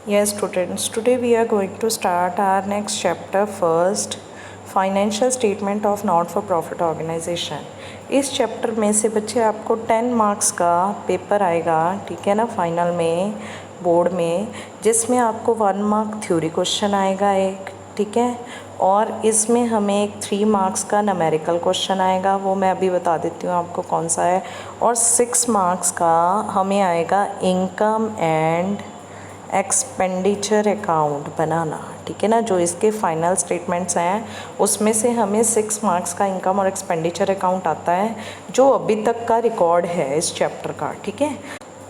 Yes, students, today we are going to start our next chapter first, financial statement of not for profit organisation. इस chapter में से बच्चे आपको 10 marks का paper आएगा, ठीक है ना, फाइनल में बोर्ड में, जिसमें आपको 1 मार्क थ्योरी क्वेश्चन आएगा एक, ठीक है, और इसमें हमें एक 3 मार्क्स का न्यूमेरिकल क्वेश्चन आएगा, वो मैं अभी बता देती हूँ आपको कौन सा है, और 6 मार्क्स का हमें आएगा इनकम एंड एक्सपेंडिचर अकाउंट बनाना, ठीक है ना। जो इसके फाइनल स्टेटमेंट्स हैं उसमें से हमें 6 मार्क्स का इनकम और एक्सपेंडिचर अकाउंट आता है, जो अभी तक का रिकॉर्ड है इस चैप्टर का, ठीक है।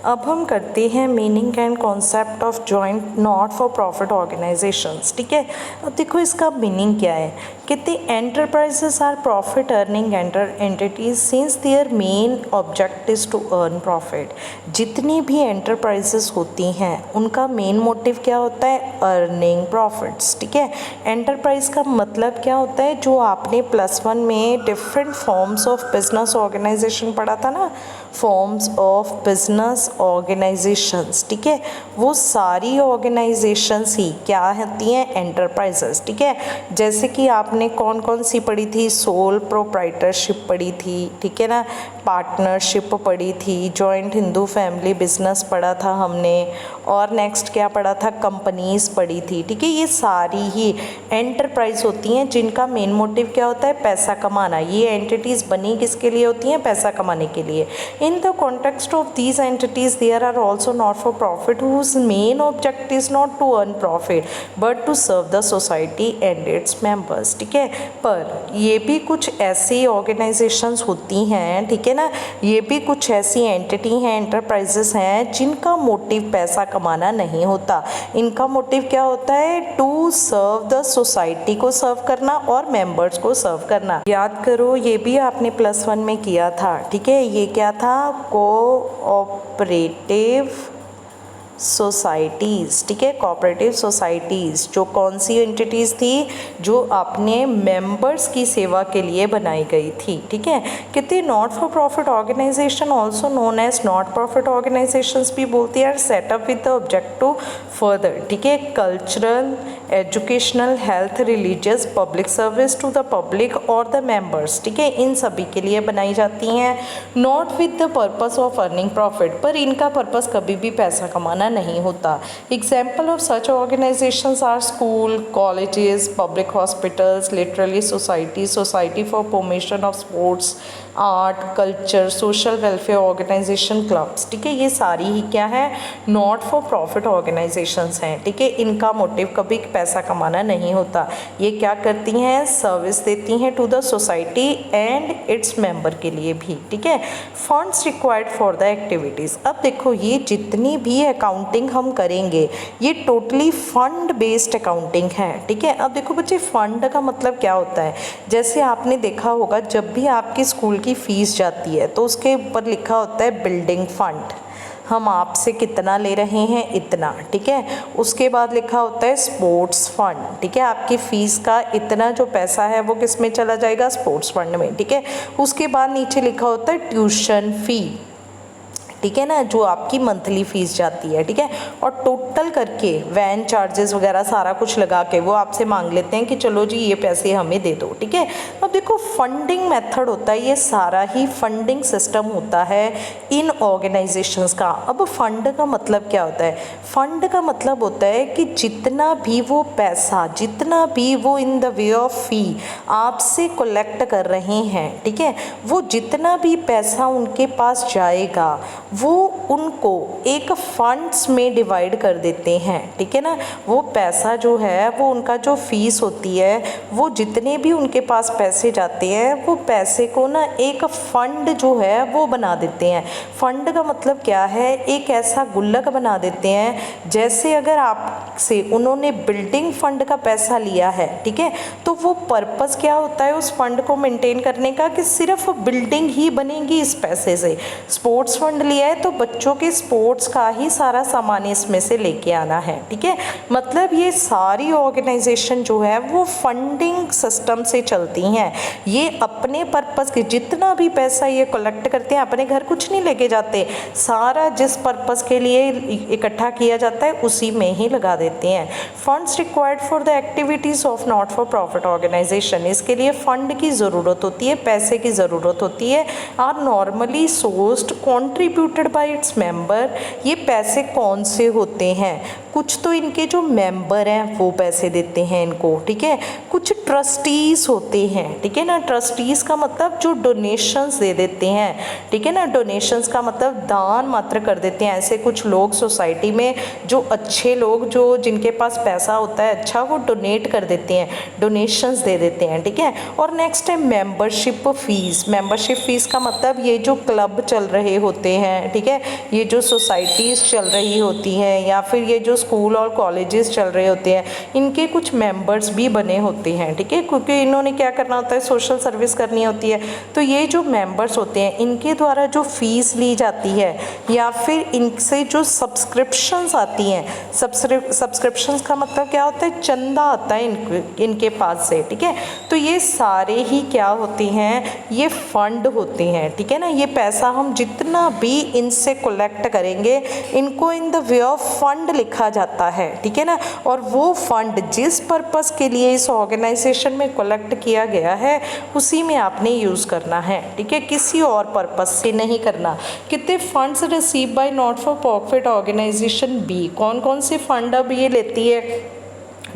अब हम करते हैं meaning and concept of joint not for profit organisations, ठीक है। अब देखो इसका मीनिंग क्या है। कहते enterprises are profit earning entities since their main object is to earn profit. जितनी भी एंटरप्राइजेस होती हैं उनका मेन मोटिव क्या होता है, अर्निंग प्रॉफिट्स, ठीक है। एंटरप्राइज का मतलब क्या होता है, जो आपने +1 में different forms of business organisation पढ़ा था ना, फॉर्म्स ऑफ बिजनेस ऑर्गेनाइजेशंस, ठीक है, वो सारी ऑर्गेनाइजेशंस ही क्या होती हैं, एंटरप्राइजेस, ठीक है। जैसे कि आपने कौन कौन सी पढ़ी थी, सोल प्रोप्राइटरशिप पढ़ी थी, ठीक है ना, पार्टनरशिप पढ़ी थी, जॉइंट हिंदू फैमिली बिजनेस पढ़ा था हमने, और नेक्स्ट क्या पढ़ा था, कंपनीज पढ़ी थी, ठीक है। ये सारी ही एंटरप्राइज होती हैं जिनका मेन मोटिव क्या होता है, पैसा कमाना। ये एंटिटीज़ बनी किसके लिए होती हैं, पैसा कमाने के लिए। In the context of these entities there are also not for profit whose main object is not to earn profit but to serve the society and its members, ठीक है। पर ये भी कुछ ऐसी ऑर्गेनाइजेशंस होती हैं, ठीक है ना, ये भी कुछ ऐसी एंटिटी हैं, एंटरप्राइजेस हैं जिनका मोटिव पैसा कमाना नहीं होता। इनका मोटिव क्या होता है, टू सर्व द सोसाइटी को सर्व करना और मेंबर्स को सर्व करना। याद करो ये भी आपने +1 में किया था, ठीक है। ये क्या था, कोऑपरेटिव सोसाइटीज़, ठीक है, कोऑपरेटिव सोसाइटीज़ जो कौन सी एंटिटीज़ थी, जो अपने मेंबर्स की सेवा के लिए बनाई गई थी, ठीक है। कहते not for profit organisation also known as not profit organisations भी बोलती है, setup with the object to further, ठीक है, cultural, educational, health, religious, public service to the public और द मेंबर्स, ठीक है, इन सभी के लिए बनाई जाती हैं। Not with the purpose of earning profit, पर इनका पर्पस कभी भी पैसा कमाना नहीं होता। Example of such organisations are school, colleges, public hospitals, literary society, society for promotion of sports, art, culture, social welfare organisation, clubs, ठीक है। ये सारी ही क्या है, नॉट फॉर प्रॉफिट ऑर्गेनाइजेशंस हैं, ठीक है। इनका मोटिव कभी पैसा कमाना नहीं होता। ये क्या करती हैं, सर्विस देती हैं to the society and its member के लिए भी, ठीक है। Funds required for the activities. अब देखो ये जितनी भी अकाउंटिंग हम करेंगे ये टोटली फंड बेस्ड अकाउंटिंग है, ठीक है। अब देखो बच्चे फंड का मतलब क्या होता है, जैसे आपने देखा होगा जब भी आपकी स्कूल की फ़ीस जाती है तो उसके ऊपर लिखा होता है बिल्डिंग फंड, हम आपसे कितना ले रहे हैं, इतना, ठीक है। उसके बाद लिखा होता है स्पोर्ट्स फंड, ठीक है, आपकी फ़ीस का इतना जो पैसा है वो किस में चला जाएगा, स्पोर्ट्स फंड में, ठीक है। उसके बाद नीचे लिखा होता है ट्यूशन फ़ी, ठीक है ना, जो आपकी मंथली फ़ीस जाती है, ठीक है। और टोटल करके वैन चार्जेस वगैरह सारा कुछ लगा के वो आपसे मांग लेते हैं कि चलो जी ये पैसे हमें दे दो, ठीक है। अब देखो फंडिंग मेथड होता है, ये सारा ही फंडिंग सिस्टम होता है इन ऑर्गेनाइजेशंस का। अब फंड का मतलब क्या होता है, फंड का मतलब होता है कि जितना भी वो पैसा, जितना भी वो इन द वे ऑफ फ़ी आपसे कलेक्ट कर रहे हैं, ठीक है, वो जितना भी पैसा उनके पास जाएगा वो उनको एक फंड्स में डिवाइड कर देते हैं, ठीक है ना। वो पैसा जो है वो उनका जो फ़ीस होती है, वो जितने भी उनके पास पैसे जाते हैं वो पैसे को ना एक फ़ंड जो है वो बना देते हैं। फ़ंड का मतलब क्या है, एक ऐसा गुल्लक बना देते हैं, जैसे अगर आपसे उन्होंने बिल्डिंग फंड का पैसा लिया है, ठीक है, तो वो पर्पस क्या होता है उस फंड को मेंटेन करने का, कि सिर्फ बिल्डिंग ही बनेगी इस पैसे से। स्पोर्ट्स फंड लिया है तो बच्चों के स्पोर्ट्स का ही सारा सामान इसमें से लेके आना है, ठीक है। मतलब ये सारी ऑर्गेनाइजेशन जो है वो फंडिंग सिस्टम से चलती हैं। ये अपने पर्पस के जितना भी पैसा ये कलेक्ट करते हैं अपने घर कुछ नहीं लेके जाते, सारा जिस पर्पस के लिए इकट्ठा किया जाता है उसी में ही लगा देते हैं। Funds required for the activities of not for profit organisation, इसके लिए फंड की ज़रूरत होती है, पैसे की ज़रूरत होती है। Are normally sourced contributed by its member, ये पैसे कौन से होते हैं, कुछ तो इनके जो मेंबर हैं वो पैसे देते हैं इनको, ठीक है, कुछ ट्रस्टीज़ होते हैं, ठीक है ना, ट्रस्टीज़ का मतलब जो डोनेशंस दे देते हैं, ठीक है ना, डोनेशंस का मतलब दान मात्र कर देते हैं। ऐसे कुछ लोग सोसाइटी में जो अच्छे लोग जो जिनके पास पैसा होता है अच्छा, वो डोनेट कर देते हैं, डोनेशंस दे देते हैं, ठीक है। और नेक्स्ट है मेंबरशिप फ़ीस। मेंबरशिप फ़ीस का मतलब ये जो क्लब चल रहे होते हैं, ठीक है, ये जो सोसाइटीज़ चल रही होती हैं या फिर ये जो स्कूल और कॉलेजेस चल रहे होते हैं, इनके कुछ मेंबर्स भी बने होते हैं, ठीक है, क्योंकि इन्होंने क्या करना होता है, सोशल सर्विस करनी होती है। तो ये जो मेंबर्स होते हैं इनके द्वारा जो फ़ीस ली जाती है या फिर इनसे जो सब्सक्रिप्शंस आती हैं, सब्सक्रिप्शंस का मतलब क्या होता है, चंदा आता है इनके पास से, ठीक है। तो ये सारे ही क्या होते हैं, ये फंड होते हैं, ठीक है ना। ये पैसा हम जितना भी इनसे कलेक्ट करेंगे इनको इन द वे ऑफ फंड लिखा जाता है, ठीक है ना। और वो फंड जिस पर्पस के लिए इस ऑर्गेनाइजेशन में कलेक्ट किया गया है उसी में आपने यूज़ करना है, ठीक है, किसी और पर्पस से नहीं करना। कितने funds receive by not for profit organisation be, कौन कौन से फंड अब ये लेती है,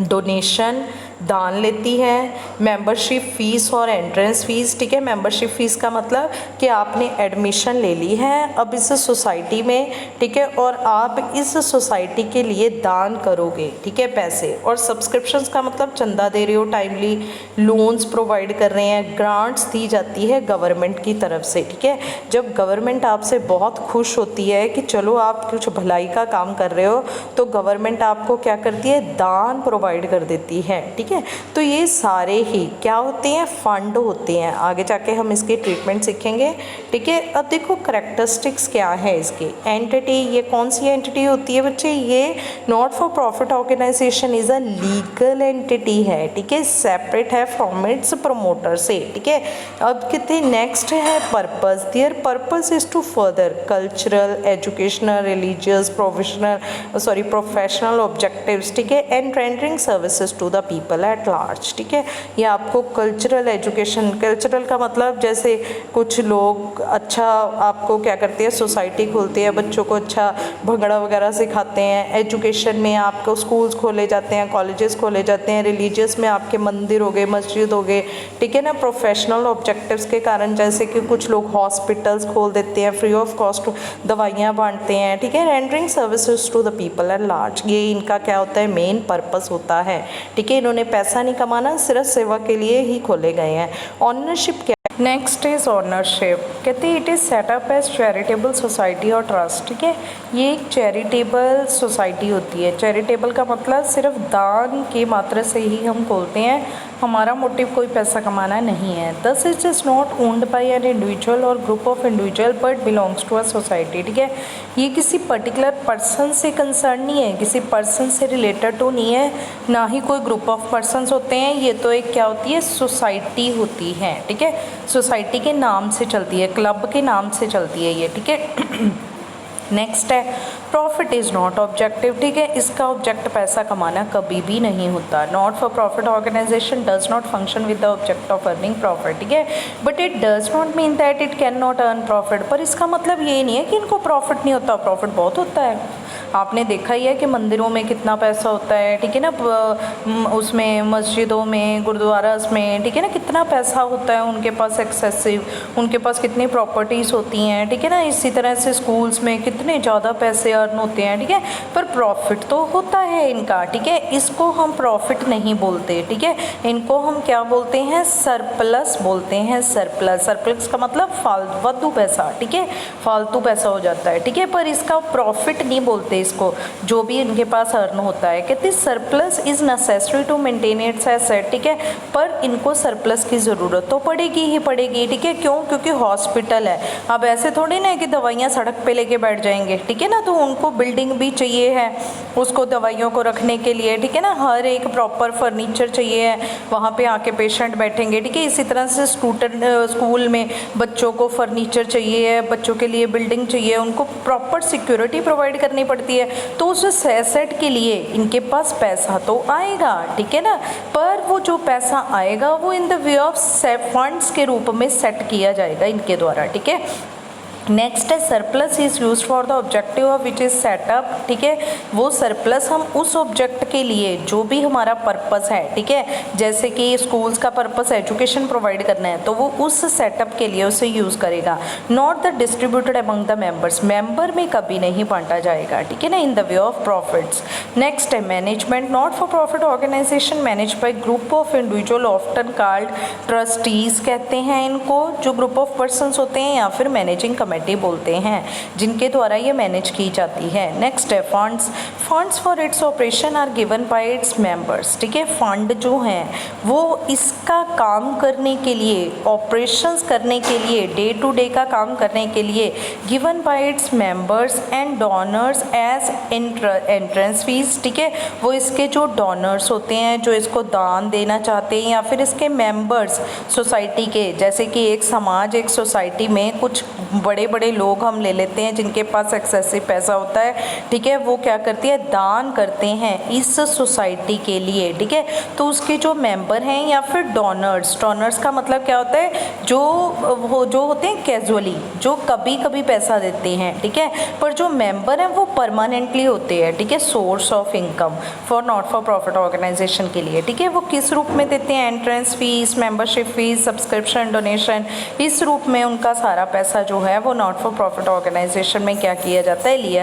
डोनेशन, दान लेती है, मेंबरशिप फ़ीस और एंट्रेंस फ़ीस, ठीक है। मेंबरशिप फ़ीस का मतलब कि आपने एडमिशन ले ली है अब इस सोसाइटी में, ठीक है, और आप इस सोसाइटी के लिए दान करोगे, ठीक है, पैसे। और सब्सक्रिप्शंस का मतलब चंदा दे रहे हो, टाइमली लोन्स प्रोवाइड कर रहे हैं, ग्रांट्स दी जाती है गवर्नमेंट की तरफ से, ठीक है। जब गवर्नमेंट आपसे बहुत खुश होती है कि चलो आप कुछ भलाई का काम कर रहे हो तो गवर्नमेंट आपको क्या करती है, दान प्रोवाइड कर देती है, ठीक है। तो ये सारे ही क्या होते हैं, फंड होते हैं। आगे जाके हम इसकी ट्रीटमेंट सीखेंगे, ठीक है। अब देखो करेक्टरिस्टिक्स क्या है इसके। एंटिटी, ये कौन सी एंटिटी होती है बच्चे, ये not for profit organisation is a legal entity है, ठीक है, सेपरेट है फ्रॉम इट्स प्रमोटर से, ठीक है। अब कितने नेक्स्ट है purpose, their purpose is to further cultural, educational, religious, professional objectives, ठीक है, and rendering services to the people at large, ठीक है। ये आपको कल्चरल एजुकेशन, कल्चरल का मतलब जैसे कुछ लोग अच्छा आपको क्या करते हैं, सोसाइटी खोलते हैं, बच्चों को अच्छा भंगड़ा वगैरह सिखाते हैं, एजुकेशन में आपको स्कूल्स खोले जाते हैं, कॉलेजेस खोले जाते हैं, रिलीजियस में आपके मंदिर हो गए, मस्जिद हो गए, ठीक है ना। प्रोफेशनल ऑब्जेक्टिव्स के कारण जैसे कि कुछ लोग हॉस्पिटल्स खोल देते हैं, फ्री ऑफ कॉस्ट दवाइयाँ बांटते हैं, ठीक है, rendering services to the people at large, ये इनका क्या होता है, मेन पर्पस होता है, ठीक है। इन्होंने पैसा नहीं कमाना, सिर्फ सेवा के लिए ही खोले गए हैं। ऑनरशिप क्या, नेक्स्ट इज ऑनरशिप, कहते हैं it is setup as charitable society और ट्रस्ट, ठीक है। ये एक चैरिटेबल सोसाइटी होती है। चैरिटेबल का मतलब सिर्फ दान की मात्रा से ही हम खोलते हैं, हमारा मोटिव कोई पैसा कमाना नहीं है। Thus it is not owned by an individual or group of individual but belongs to a society, ठीक है। ये किसी पर्टिकुलर पर्सन से कंसर्न नहीं है, किसी पर्सन से रिलेटेड तो नहीं है, ना ही कोई ग्रुप ऑफ पर्सनस होते हैं, ये तो एक क्या होती है, सोसाइटी होती है, ठीक है। सोसाइटी के नाम से चलती है, क्लब के नाम से चलती है ये, ठीक है। नेक्स्ट है प्रॉफिट इज़ नॉट ऑब्जेक्टिव, ठीक है, इसका ऑब्जेक्ट पैसा कमाना कभी भी नहीं होता। Not for profit organisation does not function with the object of earning profit, ठीक है, but it does not mean that it can not earn profit. पर इसका मतलब ये नहीं है कि इनको प्रॉफिट नहीं होता, प्रॉफिट बहुत होता है। आपने देखा ही है कि मंदिरों में कितना पैसा होता है, ठीक है ना, उसमें मस्जिदों में, गुरुद्वारास में, ठीक है ना, कितना पैसा होता है उनके पास एक्सेसिव, उनके पास कितनी प्रॉपर्टीज़ होती हैं, ठीक है ना। इसी तरह से स्कूल्स में कितने ज़्यादा पैसे अर्न होते हैं, ठीक है, पर प्रॉफिट तो होता है इनका, ठीक है। इसको हम प्रॉफिट नहीं बोलते, ठीक है, इनको हम क्या बोलते हैं, सरप्लस बोलते हैं, सरप्लस। सरप्लस का मतलब फालतू पैसा, ठीक है, फालतू पैसा हो जाता है, ठीक है, पर इसका प्रॉफिट नहीं बोलते, परचेज को, जो भी इनके पास अर्न होता है। कहते हैं surplus is necessary to maintain its asset, ठीक है, पर इनको सरप्लस की ज़रूरत तो पड़ेगी ही पड़ेगी, ठीक है। क्यों? क्योंकि हॉस्पिटल है। अब ऐसे थोड़ी ना है कि दवाइयाँ सड़क पे लेके बैठ जाएंगे, ठीक है ना, तो उनको बिल्डिंग भी चाहिए है उसको दवाइयों को रखने के लिए, ठीक है ना, हर एक प्रॉपर फर्नीचर चाहिए है, वहाँ पे आके पेशेंट बैठेंगे, ठीक है। इसी तरह से स्कूल में बच्चों को फर्नीचर चाहिए है, बच्चों के लिए बिल्डिंग चाहिए, उनको प्रॉपर सिक्योरिटी प्रोवाइड करनी पड़ती है। तो उस एसेट के लिए इनके पास पैसा तो आएगा, ठीक है ना, पर वो जो पैसा आएगा वो इन द वे ऑफ फंड्स के रूप में सेट किया जाएगा इनके द्वारा, ठीक है। नेक्स्ट है surplus is use for the objective of which is setup, ठीक है। वो सरप्लस हम उस ऑब्जेक्ट के लिए जो भी हमारा पर्पस है, ठीक है, जैसे कि स्कूल्स का पर्पस एजुकेशन प्रोवाइड करना है तो वो उस सेटअप के लिए उसे यूज़ करेगा। Not the distributed among the members, member में कभी नहीं बांटा जाएगा, ठीक है ना, in the way of profits. Next है management. Not for profit organization manage by group of individual often called trustees कहते हैं इनको, जो ग्रुप ऑफ पर्सनस होते हैं या फिर मैनेजिंग कमेटी बोलते हैं, जिनके द्वारा ये मैनेज की जाती है। नेक्स्ट है funds. Funds for its operation are given by its members, ठीक है। फंड जो हैं वो इसका काम करने के लिए, ऑपरेशंस करने के लिए, डे टू डे का काम करने के लिए given by its members and donors as entrance fees, ठीक है। वो इसके जो डोनर्स होते हैं, जो इसको दान देना चाहते हैं, या फिर इसके मेंबर्स सोसाइटी के, जैसे कि एक समाज, एक सोसाइटी में कुछ बड़े बड़े लोग हम ले लेते हैं जिनके पास एक्सेसिव पैसा होता है, ठीक है, वो क्या करती है, दान करते हैं इस सोसाइटी के लिए, ठीक है। तो उसके जो मेंबर हैं या फिर डोनर्स, डोनर्स का मतलब क्या होता है, जो होते हैं कैजुअली, जो कभी कभी पैसा देते हैं, ठीक है, पर जो मेंबर हैं वो परमानेंटली होते हैं, ठीक है, source of income for not for profit organisation के लिए, ठीक है। वो किस रूप में देते हैं, entrance fees, membership fees, subscription, donation, इस रूप में उनका सारा पैसा जो है वो नॉट फॉर प्रॉफिट ऑर्गेनाइजेशन में क्या किया जाता है, लिया।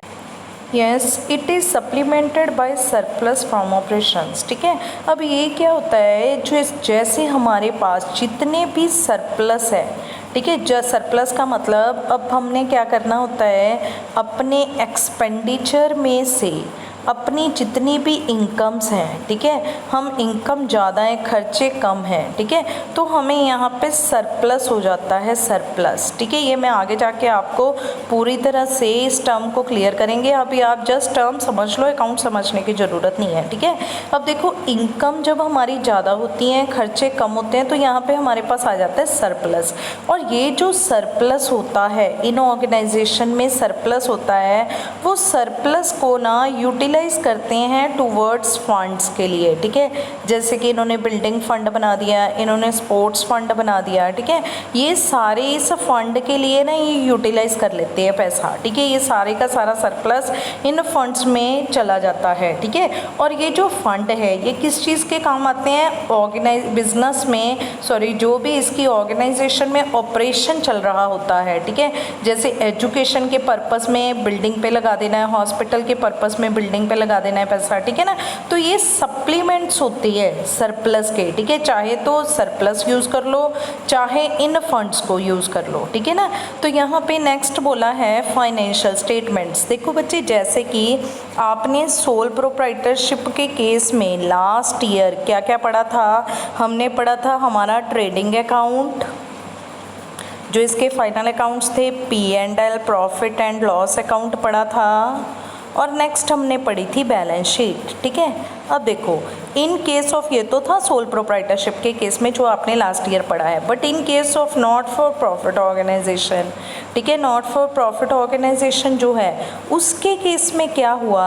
Yes, it is supplemented by surplus from operations, ठीक है। अब ये क्या होता है, जो जैसे हमारे पास जितने भी सरप्लस है, ठीक है, जो सरप्लस का मतलब अब हमने क्या करना होता है, अपने एक्सपेंडिचर में से अपनी जितनी भी इनकम्स हैं, ठीक है, हम इनकम ज़्यादा है, खर्चे कम हैं, ठीक है, तो हमें यहाँ पे सरप्लस हो जाता है, सरप्लस, ठीक है। ये मैं आगे जाके आपको पूरी तरह से इस टर्म को क्लियर करेंगे, अभी आप जस्ट टर्म समझ लो, अकाउंट समझने की ज़रूरत नहीं है, ठीक है। अब देखो, इनकम जब हमारी ज़्यादा होती हैं, खर्चे कम होते हैं, तो यहाँ पर हमारे पास आ जाता है सरप्लस। और ये जो सरप्लस होता है, इन ऑर्गेनाइजेशन में सरप्लस होता है, वो सरप्लस को ना यूटिलाइज करते हैं टूवर्ड्स फंड्स के लिए, ठीक है। जैसे कि इन्होंने बिल्डिंग फंड बना दिया, इन्होंने स्पोर्ट्स फंड बना दिया, ठीक है। ये सारे इस फंड के लिए ना ये यूटिलाइज कर लेते हैं पैसा, ठीक है। ये सारे का सारा सरप्लस इन फंड्स में चला जाता है, ठीक है। और ये जो फंड है ये किस चीज़ के काम आते हैं, बिजनेस में, जो भी इसकी ऑर्गेनाइजेशन में ऑपरेशन चल रहा होता है, ठीक है। जैसे एजुकेशन के पर्पस में बिल्डिंग पे लगा देना है, हॉस्पिटल के पर्पस में बिल्डिंग पे लगा देना है पैसा, ठीक है ना। तो ये सप्लीमेंट्स होती है सरप्लस के, ठीक है। चाहे तो सरप्लस यूज़ कर लो, चाहे इन फंड्स को यूज़ कर लो, ठीक है ना। तो यहाँ पे नेक्स्ट बोला है फाइनेंशियल स्टेटमेंट्स। देखो बच्चे, जैसे कि आपने सोल प्रोप्राइटरशिप के केस में लास्ट ईयर क्या क्या पढ़ा था, हमने पढ़ा था हमारा ट्रेडिंग अकाउंट, जो इसके फाइनल अकाउंट्स थे, P&L, profit and loss account पढ़ा था, और नेक्स्ट हमने पढ़ी थी बैलेंस शीट, ठीक है। अब देखो, इन केस ऑफ, ये तो था सोल प्रोप्राइटरशिप के केस में जो आपने लास्ट ईयर पढ़ा है, but in case of not for profit organisation, ठीक है, नॉट फॉर प्रॉफिट ऑर्गेनाइजेशन जो है उसके केस में क्या हुआ,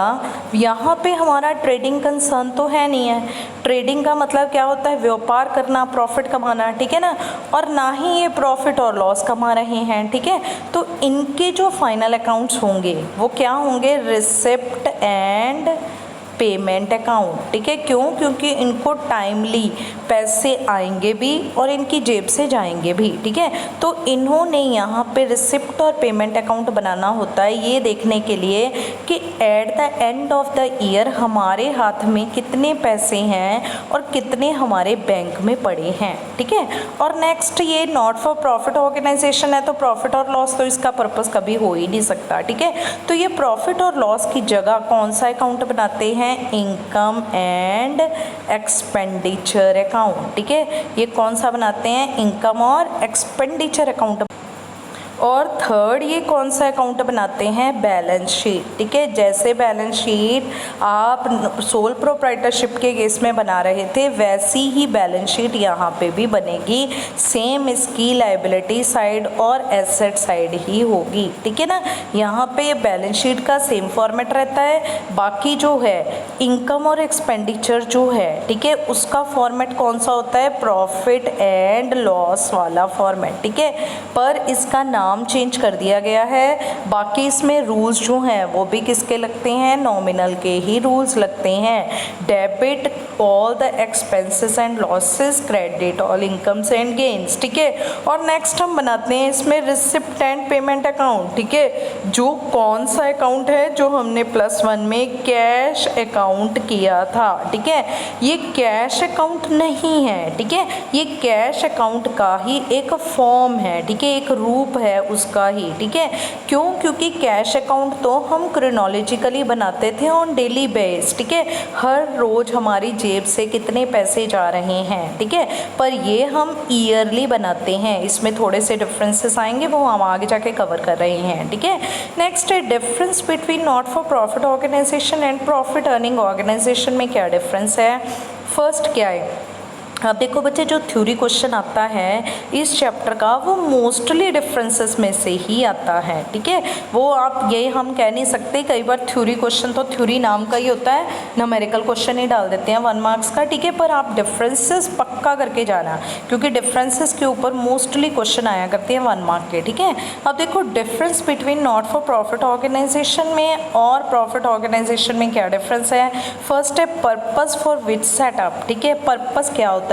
यहाँ पे हमारा ट्रेडिंग कंसर्न तो है नहीं है। ट्रेडिंग का मतलब क्या होता है, व्यापार करना, प्रॉफिट कमाना, ठीक है ना, और ना ही ये प्रॉफिट और लॉस कमा रहे हैं, ठीक है। तो इनके जो फाइनल अकाउंट्स होंगे वो क्या होंगे, रिसिप्ट एंड पेमेंट अकाउंट, ठीक है। क्यों? क्योंकि इनको टाइमली पैसे आएंगे भी और इनकी जेब से जाएंगे भी, ठीक है। तो इन्होंने यहाँ पे रिसिप्ट और पेमेंट अकाउंट बनाना होता है ये देखने के लिए कि at the end of the year हमारे हाथ में कितने पैसे हैं और कितने हमारे बैंक में पड़े हैं, ठीक है। और नेक्स्ट ये नॉट फॉर प्रॉफिट ऑर्गेनाइजेशन है, तो प्रॉफिट और लॉस तो इसका पर्पस कभी हो ही नहीं सकता, ठीक है। तो ये प्रॉफिट और लॉस की जगह कौन सा अकाउंट बनाते हैं? इनकम एंड एक्सपेंडिचर अकाउंट, ठीक है। ये कौन सा बनाते हैं? इनकम और एक्सपेंडिचर अकाउंट। और थर्ड ये कौन सा अकाउंट बनाते हैं? बैलेंस शीट, ठीक है। जैसे बैलेंस शीट आप सोल प्रोप्राइटरशिप के केस में बना रहे थे वैसी ही बैलेंस शीट यहाँ पे भी बनेगी। सेम इसकी लायबिलिटी साइड और एसेट साइड ही होगी, ठीक है ना। यहाँ पे बैलेंस शीट का सेम फॉर्मेट रहता है, बाकी जो है इनकम और एक्सपेंडिचर जो है, ठीक है, उसका फॉर्मेट कौन सा होता है? प्रॉफिट एंड लॉस वाला फॉर्मेट, ठीक है। पर इसका नाम चेंज कर दिया गया है। बाकी इसमें रूल्स जो हैं वो भी किसके लगते हैं? नॉमिनल के ही रूल्स लगते हैं। Debit all the expenses and losses, credit all incomes and gains, ठीक है। और नेक्स्ट हम बनाते हैं इसमें रिसिप्ट एंड पेमेंट अकाउंट, ठीक है। जो कौन सा अकाउंट है? जो हमने +1 में कैश अकाउंट किया था, ठीक है। ये कैश अकाउंट नहीं है, ठीक है। ये कैश अकाउंट का ही एक फॉर्म है, ठीक है, एक रूप है उसका ही, ठीक है। क्यों? क्योंकि कैश अकाउंट तो हम क्रोनोलॉजिकली बनाते थे ऑन डेली बेस, ठीक है। हर रोज हमारी जेब से कितने पैसे जा रहे हैं, ठीक है। पर ये हम ईयरली बनाते हैं, इसमें थोड़े से डिफरेंसेस आएंगे वो हम आगे जाके कवर कर रहे हैं, ठीक है। नेक्स्ट है difference between not for profit organisation and profit earning organisation में क्या डिफरेंस है? फर्स्ट क्या है? अब देखो बच्चे, जो थ्योरी क्वेश्चन आता है इस चैप्टर का वो मोस्टली डिफरेंसेस में से ही आता है, ठीक है। वो आप ये हम कह नहीं सकते, कई बार थ्योरी क्वेश्चन तो थ्योरी नाम का ही होता है, न्यूमेरिकल क्वेश्चन ही डाल देते हैं 1 मार्क्स का, ठीक है। पर आप डिफरेंसेस पक्का करके जाना, क्योंकि डिफरेंसेस के ऊपर मोस्टली क्वेश्चन आया करते हैं 1 मार्क के, ठीक है। अब देखो difference between not for profit organisation में और प्रॉफिट ऑर्गेनाइजेशन में क्या डिफरेंस है? फर्स्ट है पर्पस फॉर विच सेटअप, ठीक है। पर्पस क्या होता है?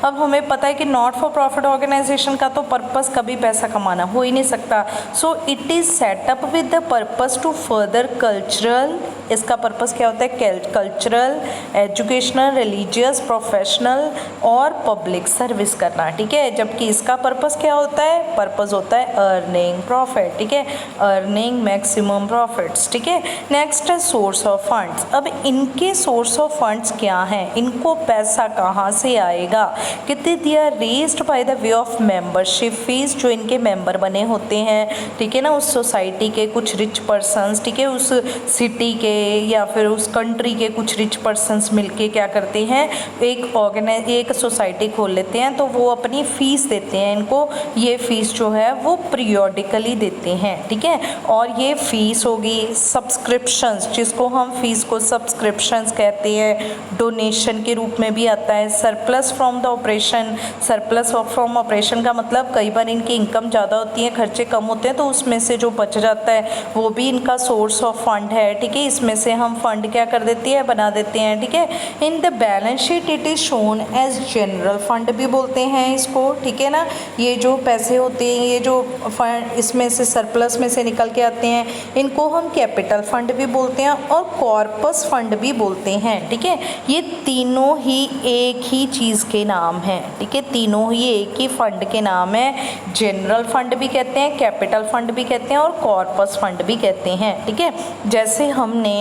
अब हमें पता है कि नॉट फॉर प्रॉफिट ऑर्गेनाइजेशन का तो पर्पस कभी पैसा कमाना हो ही नहीं सकता। So it is setup with the purpose to further cultural, इसका पर्पस क्या होता है? कल्चरल, एजुकेशनल, रिलीजियस, प्रोफेशनल और पब्लिक सर्विस करना, ठीक है। जबकि इसका पर्पस क्या होता है? पर्पस होता है अर्निंग प्रॉफिट, ठीक है, अर्निंग मैक्सिमम प्रॉफिट्स, ठीक है। नेक्स्ट है सोर्स ऑफ फंड्स। अब इनके सोर्स ऑफ फंड्स क्या हैं? इनको पैसा कहाँ से आएगा? कितने दिया? Raised by the way of membership fees, जो इनके मेंबर बने होते हैं, ठीक है ना, उस सोसाइटी के कुछ रिच पर्सन्स, ठीक है, उस सिटी के या फिर उस कंट्री के कुछ रिच पर्सन्स मिलके क्या करते हैं? एक सोसाइटी खोल लेते हैं, तो वो अपनी फ़ीस देते हैं इनको। ये फ़ीस जो है वो पीरियोडिकली देते हैं, ठीक है। और ये फ़ीस होगी सब्सक्रिप्शंस, जिसको हम फ़ीस को सब्सक्रिप्शंस कहते हैं, डोनेशन के रूप में भी आता है। Surplus from the operation, surplus from operation का मतलब कई बार इनकी इनकम ज़्यादा होती है, खर्चे कम होते हैं, तो उसमें से जो बच जाता है वो भी इनका सोर्स ऑफ फंड है, ठीक है। इसमें से हम फंड क्या कर देते हैं? बना देते हैं, ठीक है। In the balance sheet it is shown as general fund भी बोलते हैं इसको, ठीक है ना। ये जो पैसे होते हैं, ये जो फंड इसमें से सरप्लस में से निकल के आते हैं, इनको हम कैपिटल फंड भी बोलते हैं और कॉर्पस फंड भी बोलते हैं, ठीक है। ये तीनों ही एक ही चीज़ के नाम हैं, ठीक है, तीनों ही एक ही फंड के नाम है। जनरल फंड भी कहते हैं, कैपिटल फंड भी कहते हैं और कॉर्पस फंड भी कहते हैं, ठीक है। जैसे हमने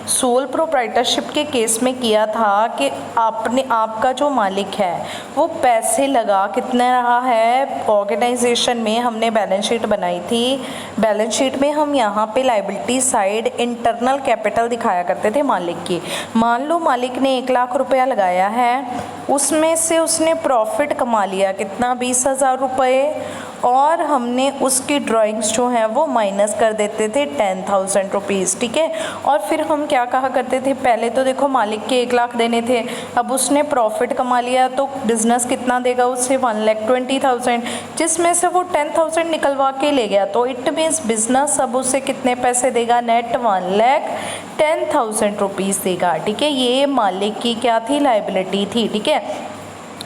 सोल प्रोप्राइटरशिप के केस में किया था कि आपका जो मालिक है वो पैसे लगा कितना रहा है ऑर्गेनाइजेशन में, हमने बैलेंस शीट बनाई थी। बैलेंस शीट में हम यहाँ पे लायबिलिटी साइड इंटरनल कैपिटल दिखाया करते थे मालिक की। मान लो मालिक ने 1 लाख रुपया लगाया है, उसमें से उसने प्रॉफिट कमा लिया कितना? 20,000 रुपये, और हमने उसकी ड्राइंग्स जो हैं वो माइनस कर देते थे 10,000 रुपीज़, ठीक है। और फिर हम क्या कहा करते थे? पहले तो देखो मालिक के 1 लाख देने थे, अब उसने प्रॉफिट कमा लिया तो बिज़नेस कितना देगा उससे? 1,20,000, जिसमें से वो 10,000 निकलवा के ले गया, तो इट मीन्स बिजनेस अब उसे कितने पैसे देगा? नेट 10,000 रुपीज़ देगा, ठीक है। ये मालिक की क्या थी, लाइबिलिटी थी, ठीक है।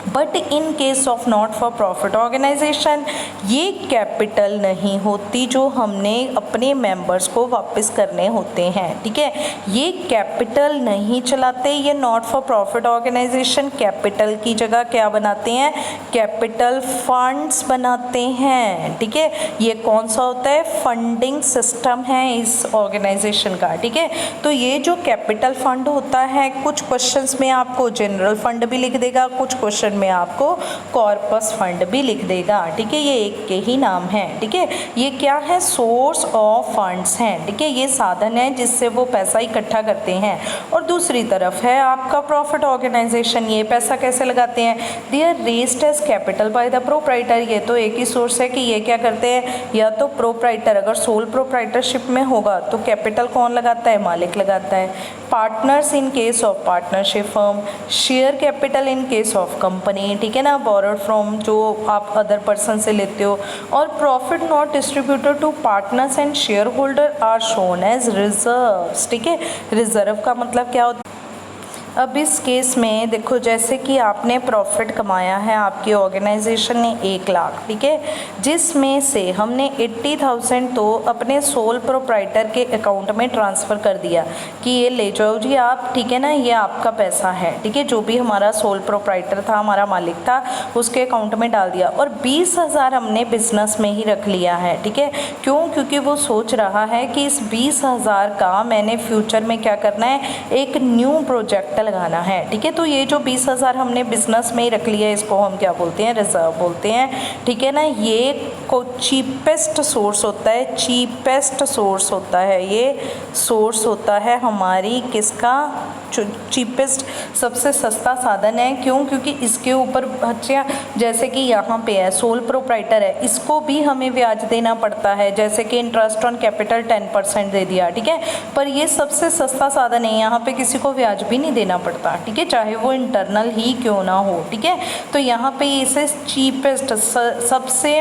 But in case of not for profit organisation ये कैपिटल नहीं होती जो हमने अपने मेंबर्स को वापस करने होते हैं, ठीक है। ये कैपिटल नहीं चलाते, ये not for profit organisation capital की जगह क्या बनाते हैं, कैपिटल फंड्स बनाते हैं, ठीक है। ये कौन सा होता है, फंडिंग सिस्टम है इस ऑर्गेनाइजेशन का, ठीक है। तो ये जो कैपिटल फंड होता है, कुछ क्वेश्चंस में आपको जनरल फंड भी लिख देगा, कुछ क्वेश्चन में आपको कॉर्पस फंड भी लिख देगा, ठीक है। ये एक के ही नाम है, ठीक है। ये क्या है, सोर्स ऑफ फंड्स हैं, ठीक है। ये साधन है जिससे वो पैसा इकट्ठा करते हैं। और दूसरी तरफ है आपका प्रॉफिट ऑर्गेनाइजेशन, ये पैसा कैसे लगाते हैं, they are raised as capital by the proprietor. ये तो एक ही सोर्स है कि ये क्या करते हैं, या तो प्रोप्राइटर, अगर सोल प्रोप्राइटरशिप में होगा तो कैपिटल कौन लगाता है, मालिक लगाता है। Partners in case of partnership firm, share capital in case of company, ठीक है ना, बोरोड फ्रॉम जो आप अदर पर्सन से लेते हो। और profit not distributed to partners and share holder are shown as reserves, ठीक है। रिजर्व का मतलब क्या होता है, अब इस केस में देखो, जैसे कि आपने प्रॉफिट कमाया है, आपकी ऑर्गेनाइजेशन ने 1 लाख, ठीक है, जिसमें से हमने 80,000 तो अपने सोल प्रोप्राइटर के अकाउंट में ट्रांसफ़र कर दिया कि ये ले जाओ जी आप, ठीक है ना, ये आपका पैसा है, ठीक है। जो भी हमारा सोल प्रोप्राइटर था, हमारा मालिक था, उसके अकाउंट में डाल दिया। और 20,000 हमने बिजनेस में ही रख लिया है, ठीक है। क्यों, क्योंकि वो सोच रहा है कि इस 20,000 का मैंने फ्यूचर में क्या करना है, एक न्यू प्रोजेक्ट लगाना है, ठीक है। तो ये जो 20,000 हमने बिजनेस में ही रख लिया है, इसको हम क्या बोलते हैं, रिजर्व बोलते हैं, ठीक है ना। ये को चीपेस्ट सोर्स होता है, चीपेस्ट सोर्स होता है, ये सोर्स होता है हमारी किसका, चीपेस्ट, सबसे सस्ता साधन है। क्यों, क्योंकि इसके ऊपर बच्चे, जैसे कि यहाँ पे है सोल प्रोप्राइटर है, इसको भी हमें ब्याज देना पड़ता है, जैसे कि इंटरेस्ट ऑन कैपिटल 10% दे दिया, ठीक है। पर ये सबसे सस्ता साधन है, यहाँ पे किसी को ब्याज भी नहीं देना पड़ता, ठीक है, चाहे वो इंटरनल ही क्यों ना हो, ठीक है। तो यहाँ पे इसे चीपेस्ट, सबसे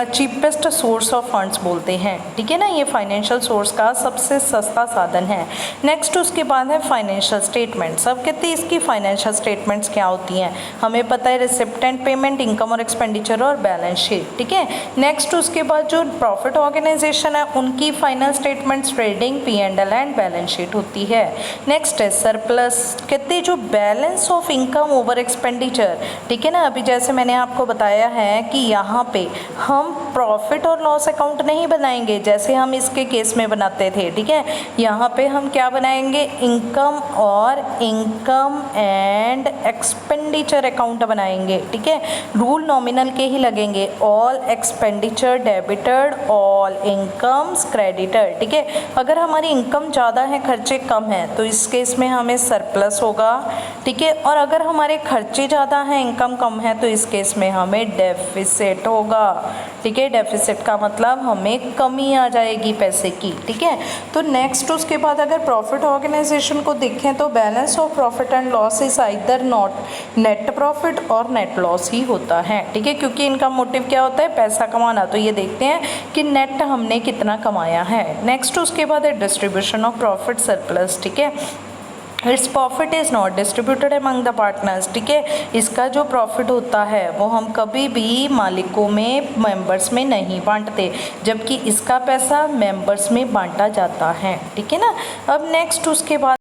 चीपेस्ट सोर्स ऑफ फंड्स बोलते हैं, ठीक है ना। ये फाइनेंशियल सोर्स का सबसे सस्ता साधन है। नेक्स्ट उसके बाद है फाइनेंशियल स्टेटमेंट्स। अब कहते हैं इसकी फाइनेंशियल स्टेटमेंट्स क्या होती हैं, हमें पता है, रिसिप्टेंट पेमेंट, इनकम और एक्सपेंडिचर और बैलेंस शीट, ठीक है। नेक्स्ट उसके बाद जो प्रॉफिट ऑर्गेनाइजेशन है, उनकी final statements trading, P&L and balance sheet होती है। नेक्स्ट है सरप्लस, कहते हैं जो balance of income over expenditure, ठीक है ना। अभी जैसे मैंने आपको बताया है कि यहाँ पे हम प्रॉफिट और लॉस अकाउंट नहीं बनाएंगे जैसे हम इसके केस में बनाते थे, ठीक है। यहाँ पे हम क्या बनाएंगे, इनकम और इनकम एंड एक्सपेंडिचर अकाउंट बनाएंगे, ठीक है। रूल नॉमिनल के ही लगेंगे, all expenditure debited, all incomes credited, ठीक है। अगर हमारी इनकम ज़्यादा है, खर्चे कम हैं, तो इस केस में हमें सरप्लस होगा, ठीक है। और अगर हमारे खर्चे ज़्यादा हैं, इनकम कम है, तो इस केस में हमें डेफिसिट होगा, ठीक है। डेफिसिट का मतलब हमें कमी आ जाएगी पैसे की, ठीक है। तो नेक्स्ट उसके बाद अगर प्रॉफिट ऑर्गेनाइजेशन को देखें तो balance of profit and loss is either not net profit और नेट लॉस ही होता है, ठीक है। क्योंकि इनका मोटिव क्या होता है, पैसा कमाना, तो ये देखते हैं कि नेट हमने कितना कमाया है। नेक्स्ट उसके बाद है डिस्ट्रीब्यूशन ऑफ प्रॉफिट सरप्लस, ठीक है। Its profit is not distributed among the partners, ठीक है। इसका जो प्रॉफिट होता है वो हम कभी भी मालिकों में, मेंबर्स में नहीं बांटते, जबकि इसका पैसा मेंबर्स में बांटा जाता है, ठीक है ना। अब नेक्स्ट उसके बाद